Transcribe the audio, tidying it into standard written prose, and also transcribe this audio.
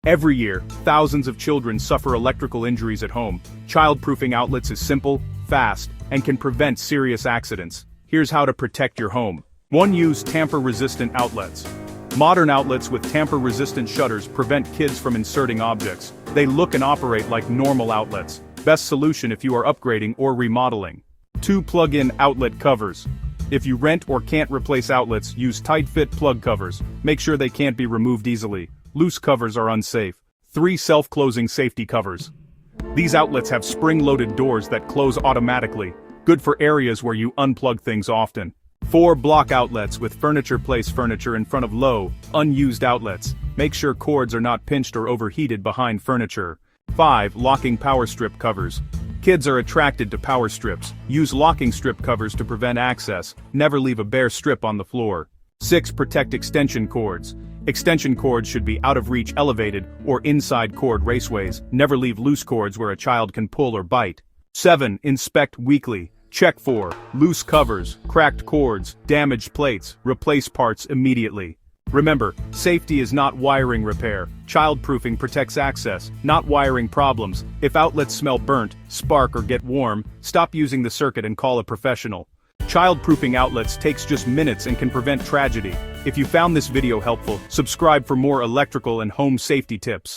Every year, thousands of children suffer electrical injuries at home. Childproofing outlets is simple, fast, and can prevent serious accidents. Here's how to protect your home. 1. Use tamper-resistant outlets. Modern outlets with tamper-resistant shutters prevent kids from inserting objects. They look and operate like normal outlets. Best solution if you are upgrading or remodeling. 2. Plug-in outlet covers. If you rent or can't replace outlets, use tight-fit plug covers. Make sure they can't be removed easily. Loose covers are unsafe. 3. Self-closing safety covers. These outlets have spring-loaded doors that close automatically, good for areas where you unplug things often. 4. Block outlets with furniture. Place furniture in front of low, unused outlets. Make sure cords are not pinched or overheated behind furniture. 5. Locking power strip covers. Kids are attracted to power strips. Use locking strip covers to prevent access. Never leave a bare strip on the floor. 6. Protect extension cords. Extension cords should be out of reach, elevated, or inside cord raceways. Never leave loose cords where a child can pull or bite. 7. Inspect weekly. Check for loose covers, cracked cords, damaged plates. Replace parts immediately. Remember, safety is not wiring repair. Childproofing protects access, not wiring problems. If outlets smell burnt, spark, or get warm, stop using the circuit and call a professional. Childproofing outlets takes just minutes and can prevent tragedy. If you found this video helpful, subscribe for more electrical and home safety tips.